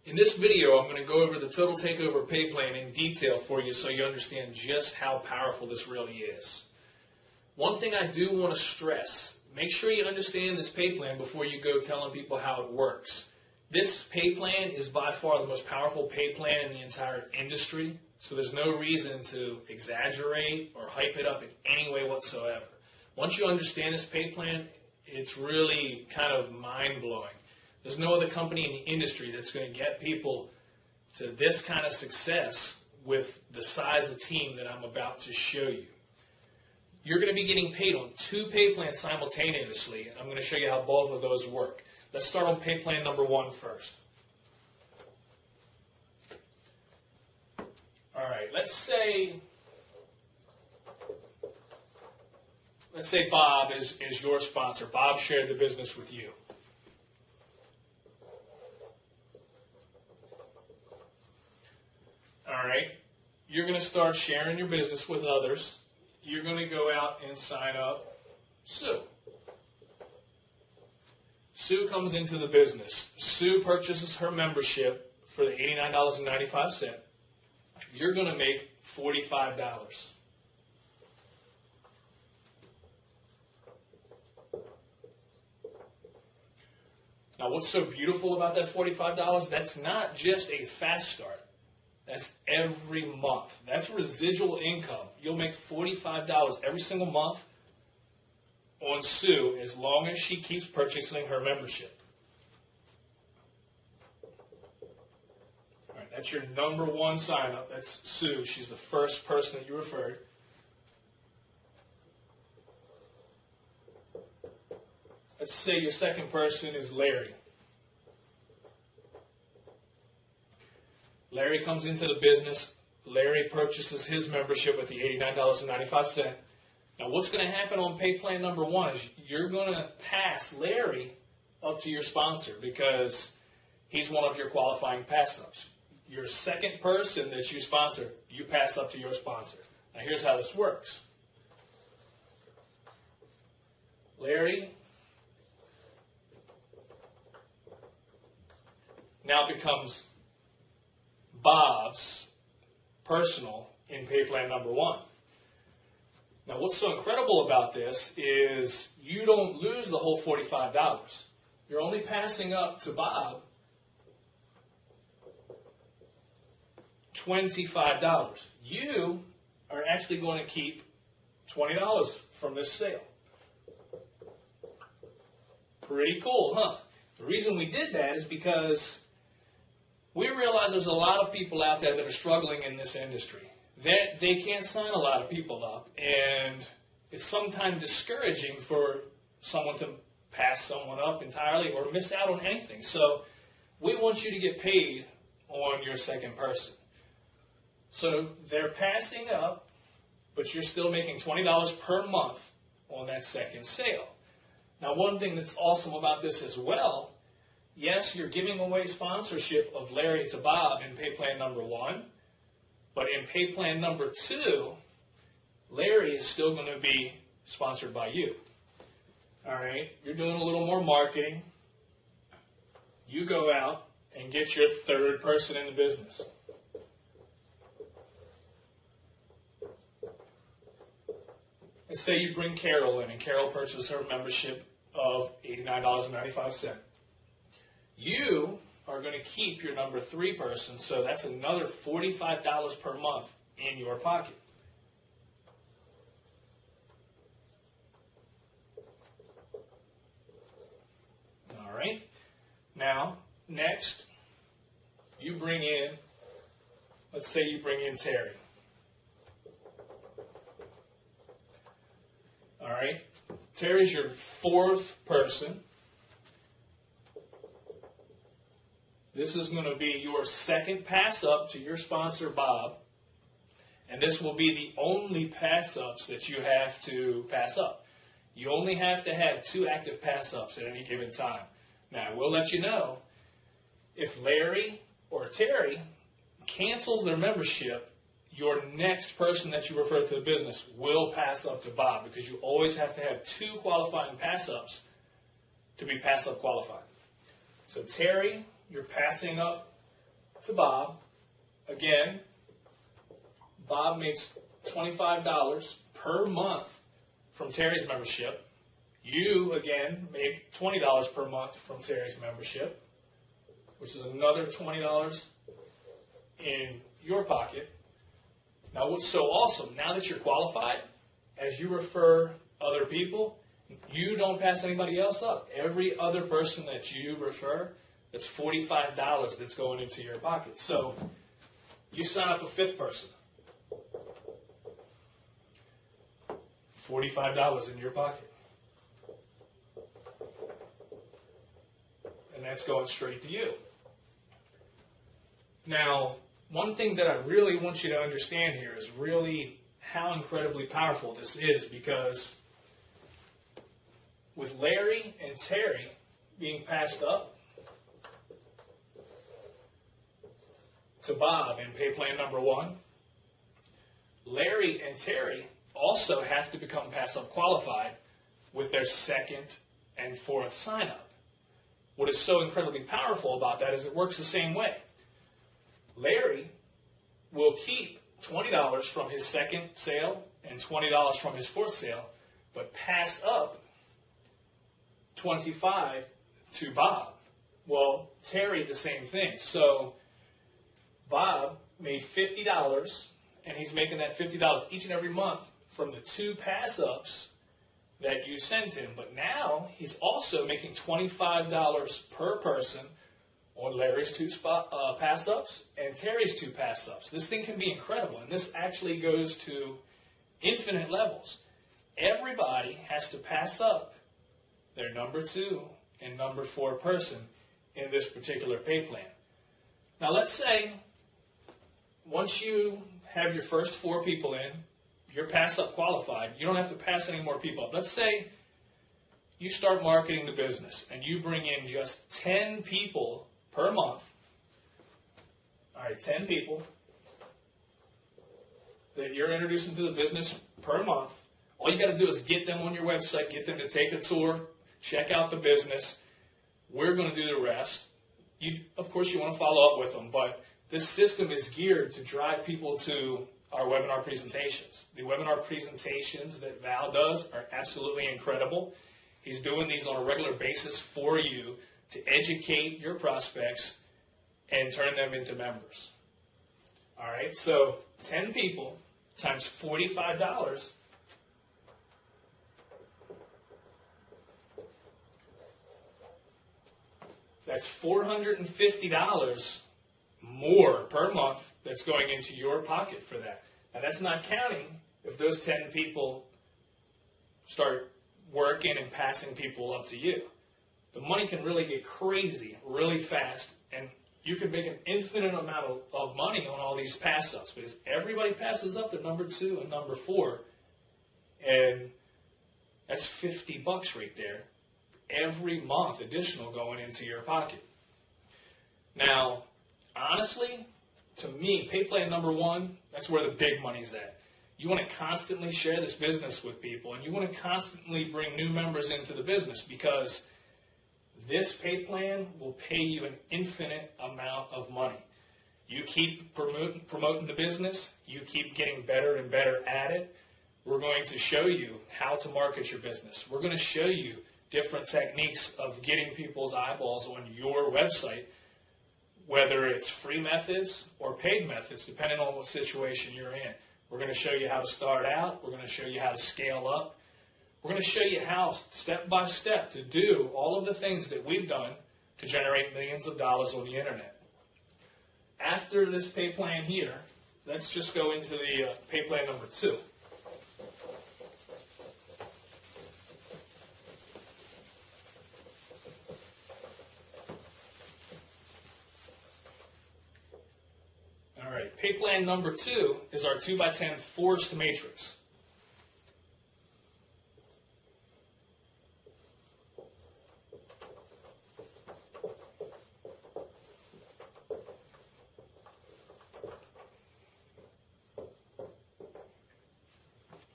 In this video, I'm going to go over the total takeover pay plan in detail for you so you understand just how powerful this really is. One thing I do want to stress, make sure you understand this pay plan before you go telling people how it works. This pay plan is by far the most powerful pay plan in the entire industry, so there's no reason to exaggerate or hype it up in any way whatsoever. Once you understand this pay plan, it's really kind of mind-blowing. There's no other company in the industry that's going to get people to this kind of success with the size of team that I'm about to show you. You're going to be getting paid on two pay plans simultaneously, and I'm going to show you how both of those work. Let's start on pay plan number one first. All right, let's say Bob is your sponsor. Bob shared the business with you. All right, you're going to start sharing your business with others. You're going to go out and sign up Sue. Sue comes into the business. Sue purchases her membership for the $89.95. You're going to make $45. Now, what's so beautiful about that $45? That's not just a fast start. That's every month. That's residual income. You'll make $45 every single month on Sue as long as she keeps purchasing her membership. All right, that's your number one sign up. That's Sue. She's the first person that you referred. Let's say your second person is Larry. Larry comes into the business. Larry purchases his membership at the $89.95. Now, what's going to happen on pay plan number one is you're going to pass Larry up to your sponsor because he's one of your qualifying pass-ups. Your second person that you sponsor, you pass up to your sponsor. Now, here's how this works. Larry now becomes Bob's personal in pay plan number one. Now, what's so incredible about this is you don't lose the whole $45. You're only passing up to Bob $25. You are actually going to keep $20 from this sale. Pretty cool, huh? The reason we did that is because we realize there's a lot of people out there that are struggling in this industry. They can't sign a lot of people up, and it's sometimes discouraging for someone to pass someone up entirely or miss out on anything. So we want you to get paid on your second person. So they're passing up, but you're still making $20 per month on that second sale. Now, one thing that's awesome about this as well, yes, you're giving away sponsorship of Larry to Bob in pay plan number one, but in pay plan number two, Larry is still going to be sponsored by you. All right, you're doing a little more marketing. You go out and get your third person in the business. Let's say you bring Carol in, and Carol purchases her membership of $89.95. You are going to keep your number three person, so that's another $45 per month in your pocket. All right. Now, next, you bring in, let's say you bring in Terry. All right. Terry's your fourth person. This is going to be your second pass up to your sponsor, Bob. And this will be the only pass ups that you have to pass up. You only have to have 2 active pass ups at any given time. Now, I will let you know, if Larry or Terry cancels their membership, your next person that you refer to the business will pass up to Bob because you always have to have 2 qualifying pass ups to be pass up qualified. So Terry, you're passing up to Bob. Again, Bob makes $25 per month from Terry's membership. You, again, make $20 per month from Terry's membership, which is another $20 in your pocket. Now, what's so awesome, now that you're qualified, as you refer other people, you don't pass anybody else up. Every other person that you refer, that's $45 that's going into your pocket. So you sign up a fifth person, $45 in your pocket. And that's going straight to you. Now, one thing that I really want you to understand here is really how incredibly powerful this is, because with Larry and Terry being passed up to Bob in pay plan number 1, Larry and Terry also have to become pass-up qualified with their second and fourth sign-up. What is so incredibly powerful about that is it works the same way. Larry will keep $20 from his second sale and $20 from his fourth sale, but pass up $25 to Bob. Well, Terry, the same thing. So Bob made $50, and he's making that $50 each and every month from the 2 pass-ups that you send him. But now he's also making $25 per person on Larry's 2 pass-ups and Terry's 2 pass-ups. This thing can be incredible, and this actually goes to infinite levels. Everybody has to pass up their number 2 and number 4 person in this particular pay plan. Now let's say once you have your first 4 people in, you're pass-up qualified. You don't have to pass any more people up. Let's say you start marketing the business and you bring in just 10 people per month. All right, 10 people that you're introducing to the business per month. All you got to do is get them on your website, get them to take a tour, check out the business. We're going to do the rest. Of course, you want to follow up with them, but this system is geared to drive people to our webinar presentations. The webinar presentations that Val does are absolutely incredible. He's doing these on a regular basis for you to educate your prospects and turn them into members. All right, so 10 people times $45. That's $450 more per month that's going into your pocket for that. Now, that's not counting if those 10 people start working and passing people up to you. The money can really get crazy really fast, and you can make an infinite amount of money on all these pass-ups because everybody passes up their number 2 and number 4, and that's $50 right there every month additional going into your pocket. Now, honestly, to me, pay plan number 1, that's where the big money's at. You want to constantly share this business with people, and you want to constantly bring new members into the business because this pay plan will pay you an infinite amount of money. You keep promoting the business, you keep getting better and better at it. We're going to show you how to market your business. We're going to show you different techniques of getting people's eyeballs on your website, whether it's free methods or paid methods, depending on what situation you're in. We're going to show you how to start out. We're going to show you how to scale up. We're going to show you how, step by step, to do all of the things that we've done to generate millions of dollars on the internet. After this pay plan here, let's just go into the pay plan number 2. All right, pay plan number 2 is our 2x10 forced matrix.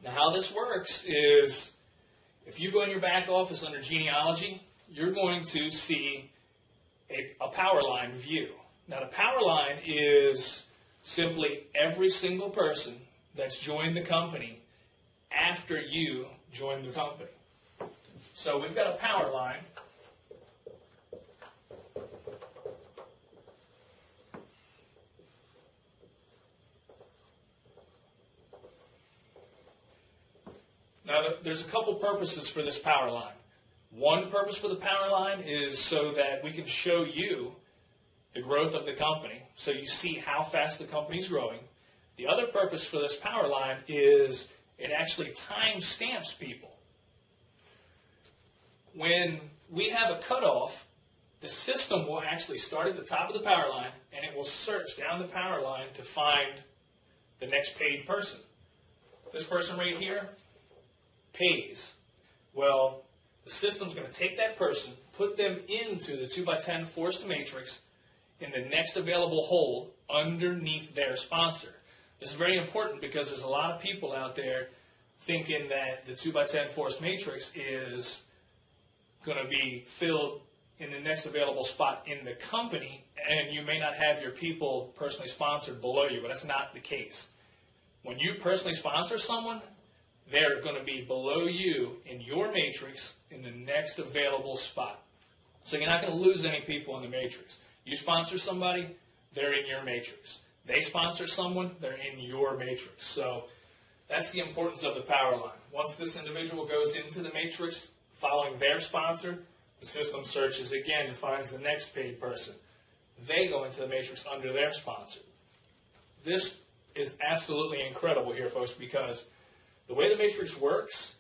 Now, how this works is if you go in your back office under genealogy, you're going to see a power line view. Now the power line is simply every single person that's joined the company after you joined the company. So we've got a power line. Now, there's a couple purposes for this power line. One purpose for the power line is so that we can show you the growth of the company, so you see how fast the company's growing. The other purpose for this power line is it actually time stamps people. When we have a cutoff, the system will actually start at the top of the power line, and it will search down the power line to find the next paid person. This person right here pays. Well, the system's going to take that person, put them into the 2x10 forced matrix in the next available hole underneath their sponsor. This is very important because there's a lot of people out there thinking that the 2x10 forced matrix is going to be filled in the next available spot in the company, and you may not have your people personally sponsored below you, but that's not the case. When you personally sponsor someone, they're going to be below you in your matrix in the next available spot. So you're not going to lose any people in the matrix. You sponsor somebody, they're in your matrix. They sponsor someone, they're in your matrix. So that's the importance of the power line. Once this individual goes into the matrix following their sponsor, the system searches again and finds the next paid person. They go into the matrix under their sponsor. This is absolutely incredible here, folks, because the way the matrix works,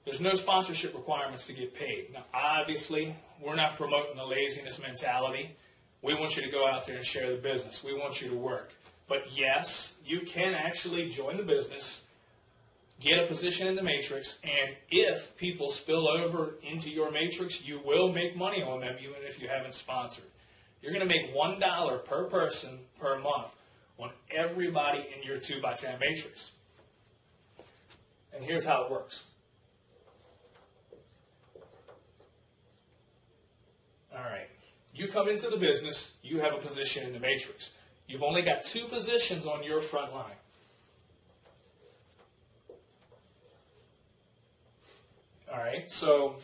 there's no sponsorship requirements to get paid. Now, obviously, we're not promoting the laziness mentality. We want you to go out there and share the business. We want you to work. But yes, you can actually join the business, get a position in the matrix, and if people spill over into your matrix, you will make money on them even if you haven't sponsored. You're going to make $1 per person per month on everybody in your 2x10 matrix. And here's how it works. All right. You come into the business, you have a position in the matrix. You've only got 2 positions on your front line. All right. So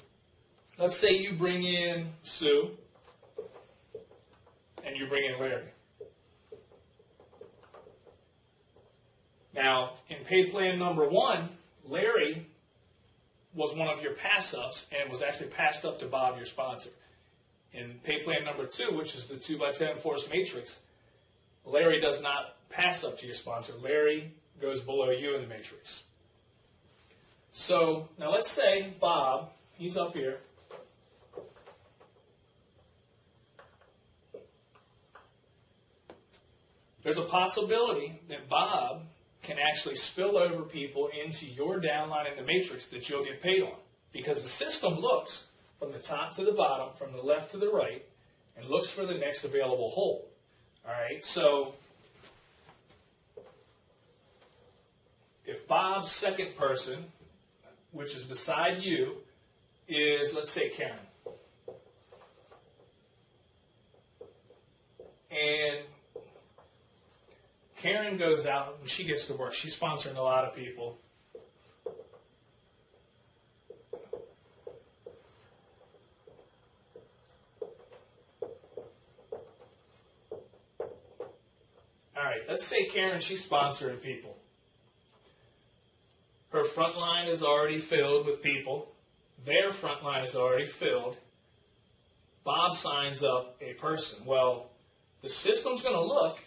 let's say you bring in Sue and you bring in Larry. Now, in pay plan number 1, Larry was one of your pass-ups and was actually passed up to Bob, your sponsor. In pay plan number 2, which is the 2x10 forced matrix, Larry does not pass up to your sponsor. Larry goes below you in the matrix. So now let's say Bob, he's up here. There's a possibility that Bob can actually spill over people into your downline in the matrix that you'll get paid on. Because the system looks from the top to the bottom, from the left to the right, and looks for the next available hole. All right, so if Bob's second person, which is beside you, is, let's say, Karen. And Karen goes out and she gets to work. She's sponsoring a lot of people. All right, let's say Karen, she's sponsoring people. Her front line is already filled with people. Their front line is already filled. Bob signs up a person. Well, the system's going to look.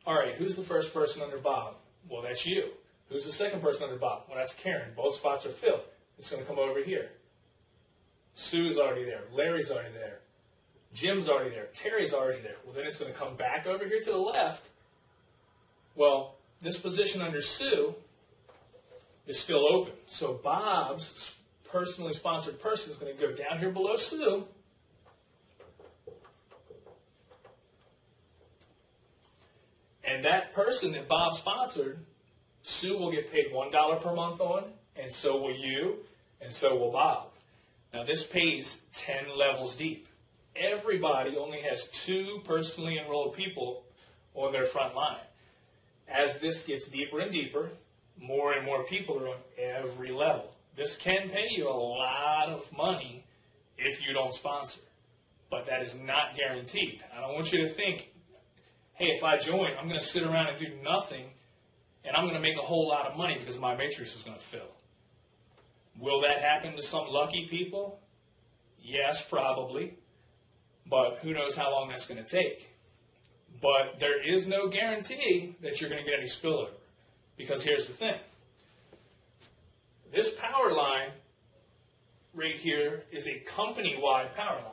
All right, who's the first person under Bob? Well, that's you. Who's the second person under Bob? Well, that's Karen. Both spots are filled. It's going to come over here. Sue's already there. Larry's already there. Jim's already there. Terry's already there. Well, then it's going to come back over here to the left. Well, this position under Sue is still open. So Bob's personally sponsored person is going to go down here below Sue. And that person that Bob sponsored, Sue will get paid $1 per month on, and so will you, and so will Bob. Now this pays 10 levels deep. everybody only has 2 personally enrolled people on their front line. As this gets deeper and deeper, more and more people are on every level. This can pay you a lot of money if you don't sponsor, but that is not guaranteed. I don't want you to think, hey, if I join, I'm going to sit around and do nothing, and I'm going to make a whole lot of money because my matrix is going to fill. Will that happen to some lucky people? Yes, probably, but who knows how long that's going to take. But there is no guarantee that you're going to get any spillover, because here's the thing. This power line right here is a company-wide power line.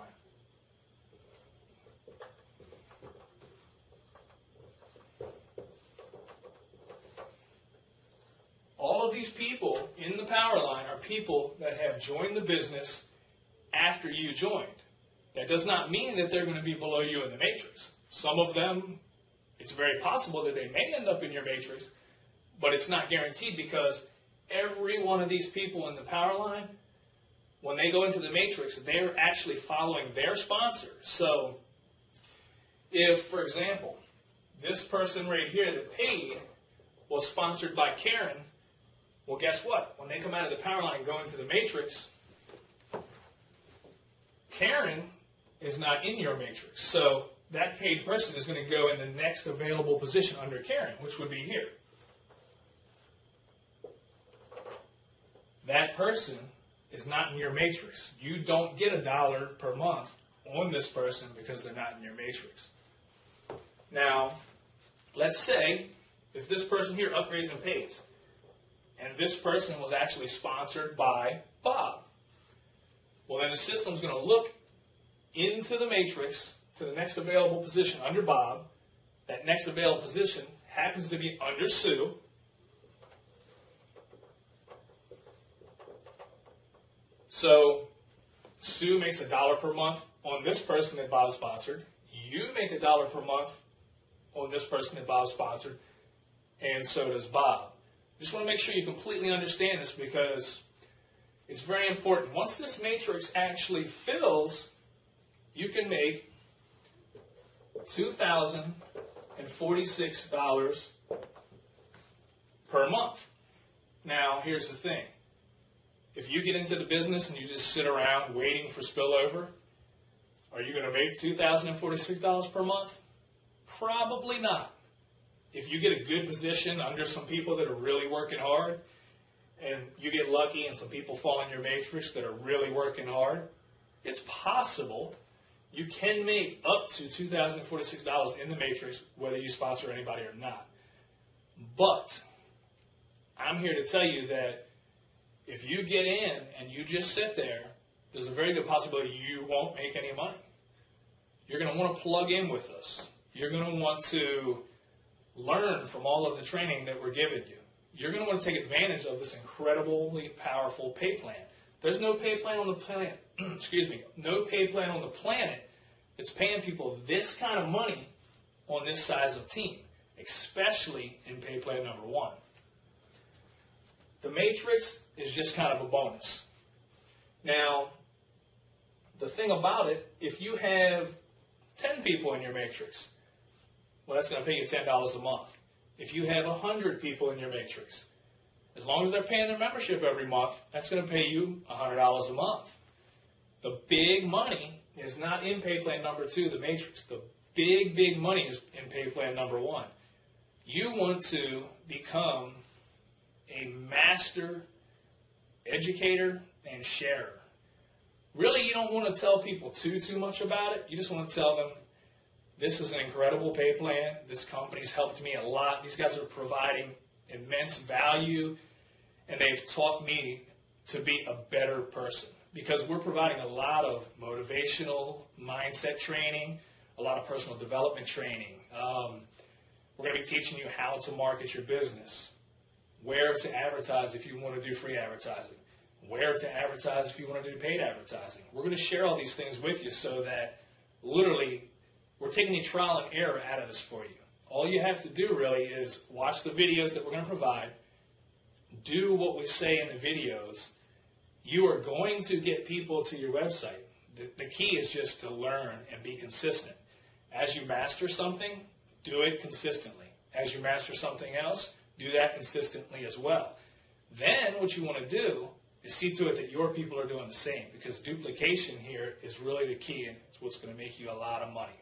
All of these people in the power line are people that have joined the business after you joined. That does not mean that they're going to be below you in the matrix. Some of them, it's very possible that they may end up in your matrix, but it's not guaranteed, because every one of these people in the power line, when they go into the matrix, they're actually following their sponsor. So if, for example, this person right here that paid was sponsored by Karen, well, guess what? When they come out of the power line and go into the matrix, Karen is not in your matrix. So that paid person is going to go in the next available position under Karen, which would be here. That person is not in your matrix. You don't get $1 per month on this person because they're not in your matrix. Now, let's say if this person here upgrades and pays, and this person was actually sponsored by Bob, well, then the system's going to look into the matrix to the next available position under Bob. That next available position happens to be under Sue. So Sue makes $1 per month on this person that Bob sponsored. You make $1 per month on this person that Bob sponsored, and so does Bob. Just want to make sure you completely understand this, because it's very important. Once this matrix actually fills, you can make $2,046 per month. Now, here's the thing. If you get into the business and you just sit around waiting for spillover, are you going to make $2,046 per month? Probably not. If you get a good position under some people that are really working hard, and you get lucky and some people fall in your matrix that are really working hard, it's possible you can make up to $2,046 in the matrix whether you sponsor anybody or not. But I'm here to tell you that if you get in and you just sit there, there's a very good possibility you won't make any money. You're going to want to plug in with us. You're going to want to learn from all of the training that we're giving you. You're going to want to take advantage of this incredibly powerful pay plan. There's no pay plan on the planet, no pay plan on the planet that's paying people this kind of money on this size of team, especially in pay plan number 1. The matrix is just kind of a bonus. Now, the thing about it, if you have 10 people in your matrix, well, that's going to pay you $10 a month. If you have 100 people in your matrix, as long as they're paying their membership every month, that's going to pay you $100 a month. The big money is not in pay plan number 2, the matrix. The big money is in pay plan number 1. You want to become a master educator and sharer. Really, you don't want to tell people too much about it. You just want to tell them, this is an incredible pay plan. This company's helped me a lot. These guys are providing immense value, and they've taught me to be a better person, because we're providing a lot of motivational mindset training, a lot of personal development training. We're going to be teaching you how to market your business, where to advertise if you want to do free advertising, where to advertise if you want to do paid advertising. We're going to share all these things with you so that literally we're taking the trial and error out of this for you. All you have to do really is watch the videos that we're going to provide, do what we say in the videos. You are going to get people to your website The key is just to learn and be consistent. As you master something, do it consistently. As you master something else, do that consistently as well. Then what you want to do is see to it that your people are doing the same, because duplication here is really the key, and it's what's going to make you a lot of money.